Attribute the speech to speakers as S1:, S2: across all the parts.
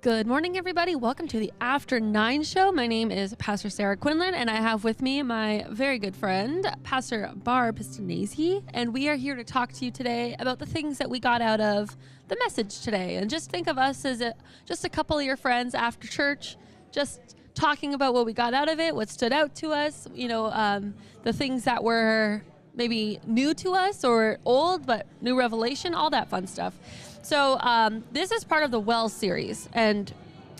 S1: Good morning, everybody. Welcome to the After 9 show. My name is Pastor Sarah Quinlan, and I have with me my very good friend, Pastor Barb Pistonese, and we are here to talk to you today about the things that we got out of the message today. And just think of us as just a couple of your friends after church, just talking about what we got out of it, what stood out to us, the things that were maybe new to us or old, but new revelation, all that fun stuff. So this is part of the Well series, and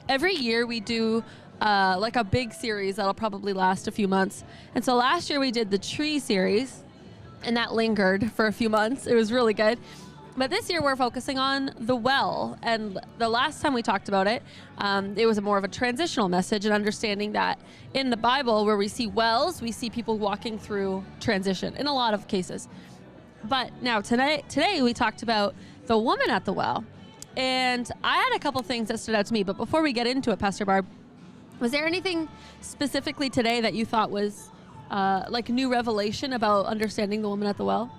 S1: every year we do like a big series that'll probably last a few months. And so last year we did the Tree series, and that lingered for a few months. It was really good. But this year we're focusing on the well, and the last time we talked about it, it was more of a transitional message and understanding that in the Bible where we see wells, we see people walking through transition in a lot of cases. But now today we talked about the woman at the well, and I had a couple things that stood out to me. But before we get into it, Pastor Barb, was there anything specifically today that you thought was like new revelation about understanding the woman at the well?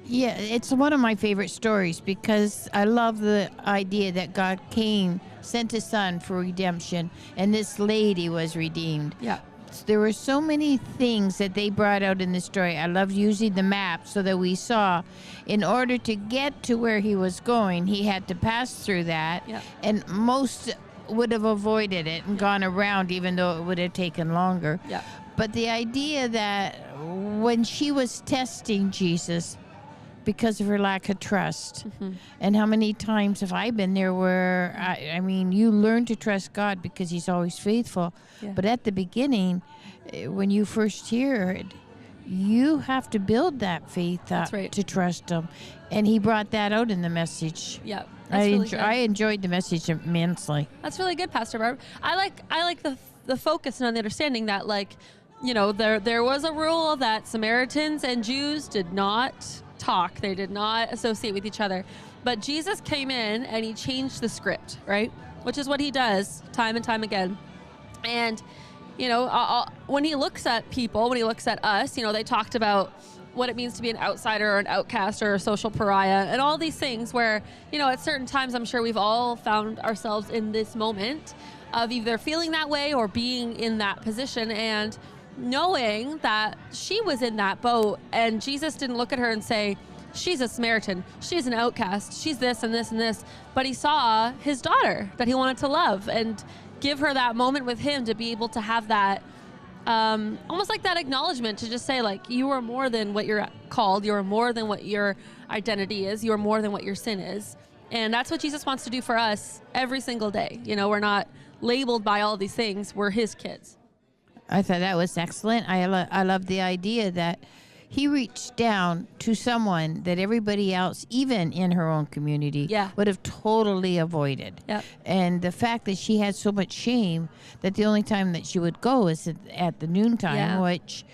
S2: Yeah, it's one of my favorite stories because I love the idea that God came, sent his son for redemption, and this lady was redeemed.
S1: Yeah.
S2: There were so many things that they brought out in the story. I loved using the map so that we saw in order to get to where he was going, he had to pass through that.
S1: Yeah.
S2: And most would have avoided it and gone around, even though it would have taken longer.
S1: Yeah.
S2: But the idea that when she was testing Jesus, because of her lack of trust.
S1: Mm-hmm.
S2: And how many times have I been there where, I mean, you learn to trust God because he's always faithful.
S1: Yeah.
S2: But at the beginning, when you first hear it, you have to build that faith
S1: That's right.
S2: to trust him. And he brought that out in the message.
S1: Yeah. That's really good.
S2: I enjoyed the message immensely.
S1: That's really good, Pastor Barb. I like the focus and on the understanding that, like, there was a rule that Samaritans and Jews did not talk. They did not associate with each other. But Jesus came in and he changed the script, right? Which is what he does time and time again. And, when he looks at people, when he looks at us, they talked about what it means to be an outsider or an outcast or a social pariah and all these things where, at certain times, I'm sure we've all found ourselves in this moment of either feeling that way or being in that position, and knowing that she was in that boat, and Jesus didn't look at her and say, she's a Samaritan, she's an outcast, she's this and this and this, but he saw his daughter that he wanted to love and give her that moment with him to be able to have that almost like that acknowledgement to just say, like, you are more than what you're called, you are more than what your identity is, you are more than what your sin is. And that's what Jesus wants to do for us every single day. We're not labeled by all these things, we're his kids.
S2: I thought that was excellent. I love the idea that he reached down to someone that everybody else, even in her own community, would have totally avoided.
S1: Yep.
S2: And the fact that she had so much shame that the only time that she would go is at the noontime, which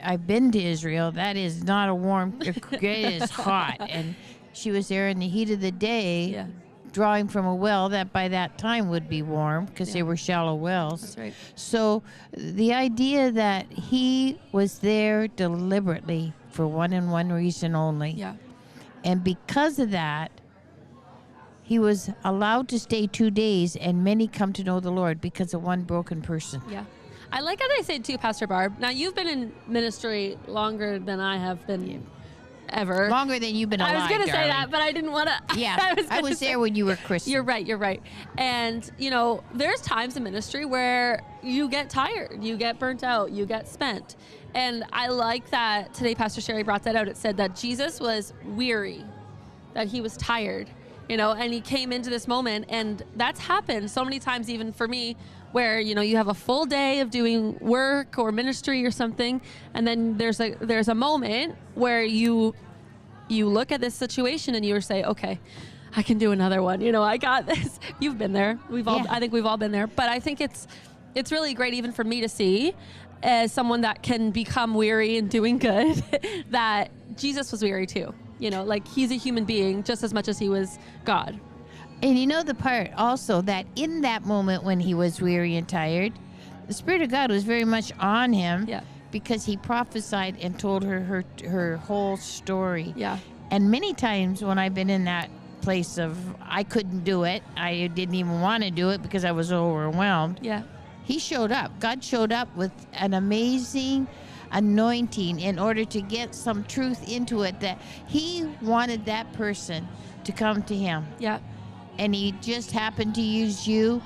S2: I've been to Israel. That is not a warm, it is hot. And she was there in the heat of the day. Drawing from a well that by that time would be warm because they were shallow wells.
S1: That's right.
S2: So the idea that he was there deliberately for one and one reason only. Yeah. And because of that, he was allowed to stay 2 days, and many come to know the Lord because of one broken person.
S1: Yeah. I like how they say too, Pastor Barb. Now, you've been in ministry longer than I have been. Ever.
S2: Longer than you've been alive,
S1: I was going to say
S2: darling.
S1: that, but I didn't want to.
S2: Yeah, I was there when you were Christian.
S1: You're right. And, there's times in ministry where you get tired, you get burnt out, you get spent. And I like that today Pastor Sherry brought that out. It said that Jesus was weary, that he was tired, and he came into this moment. And that's happened so many times, even for me, where, you have a full day of doing work or ministry or something, and then there's a moment where you look at this situation and you say, okay, I can do another one. I got this. You've been there. I think we've all been there. But I think it's really great even for me to see, as someone that can become weary in doing good, that Jesus was weary too. Like, he's a human being just as much as he was God.
S2: And the part also that in that moment when he was weary and tired, the Spirit of God was very much on him because he prophesied and told her whole story. Yeah. And many times when I've been in that place of I couldn't do it. I didn't even want to do it because I was overwhelmed.
S1: Yeah.
S2: He showed up. God showed up with an amazing anointing in order to get some truth into it, that he wanted that person to come to him.
S1: Yeah.
S2: And he just happened to use you,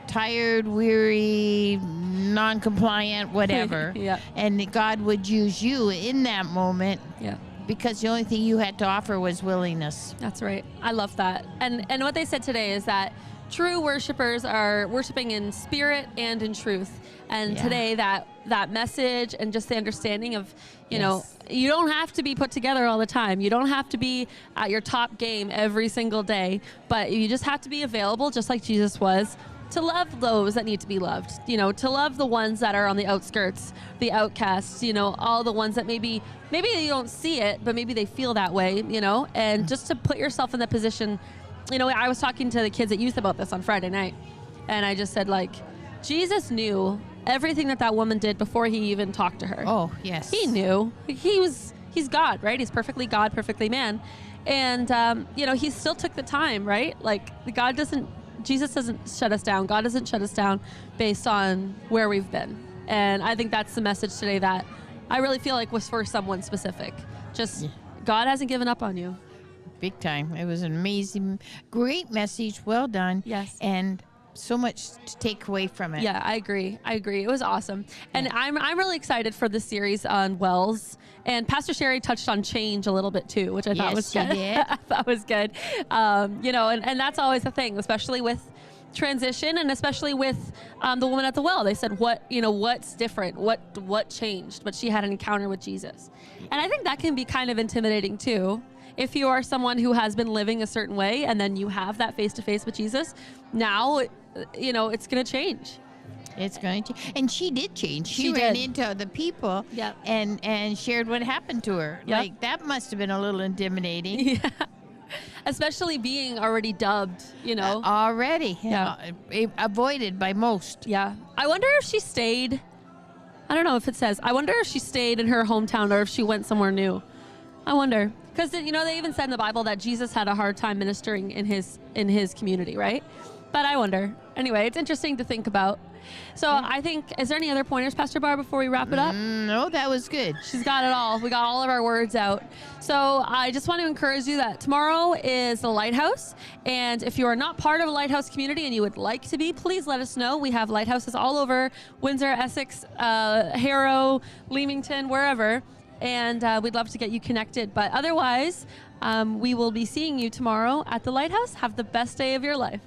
S2: tired, weary, non-compliant, whatever.
S1: Yeah.
S2: And God would use you in that moment.
S1: Yeah.
S2: Because the only thing you had to offer was willingness.
S1: That's right. I love that. And what they said today is that true worshipers are worshiping in spirit and in truth. And today that message and just the understanding of, you know, you don't have to be put together all the time. You don't have to be at your top game every single day, but you just have to be available, just like Jesus was, to love those that need to be loved, you know, to love the ones that are on the outskirts, the outcasts, you know, all the ones that maybe you don't see it, but maybe they feel that way, you know, and just to put yourself in that position. You know, I was talking to the kids at youth about this on Friday night, and I just said, like, Jesus knew everything that woman did before he even talked to her.
S2: Oh, yes.
S1: He knew. He's God, right? He's perfectly God, perfectly man. And, you know, he still took the time, right? Like, Jesus doesn't shut us down. God doesn't shut us down based on where we've been. And I think that's the message today that I really feel like was for someone specific. Just God hasn't given up on you.
S2: Big time. It was an amazing, great message. Well done.
S1: Yes.
S2: And so much to take away from it.
S1: Yeah, I agree. It was awesome. And I'm really excited for this series on Wells. And Pastor Sherry touched on change a little bit too, which I thought was good. I thought was good. You know, and that's always a thing, especially with transition and especially with the woman at the well. They said, what's different? What changed? But she had an encounter with Jesus. And I think that can be kind of intimidating too. If you are someone who has been living a certain way and then you have that face-to-face with Jesus, now, you know, it's going to change.
S2: It's going to. And she did change. She ran into the people and shared what happened to her.
S1: Yep.
S2: Like, that must have been a little intimidating.
S1: Yeah. Especially being already dubbed, you know.
S2: Already. Avoided by most.
S1: Yeah. I wonder if she stayed. I don't know if it says. I wonder if she stayed in her hometown or if she went somewhere new. I wonder. Because, you know, they even said in the Bible that Jesus had a hard time ministering in his community, right? But I wonder. Anyway, it's interesting to think about. So I think, is there any other pointers, Pastor Barb, before we wrap it up?
S2: No, that was good.
S1: She's got it all. We got all of our words out. So I just want to encourage you that tomorrow is the Lighthouse. And if you are not part of a Lighthouse community and you would like to be, please let us know. We have lighthouses all over Windsor, Essex, Harrow, Leamington, wherever. And we'd love to get you connected. But otherwise, we will be seeing you tomorrow at the Lighthouse. Have the best day of your life.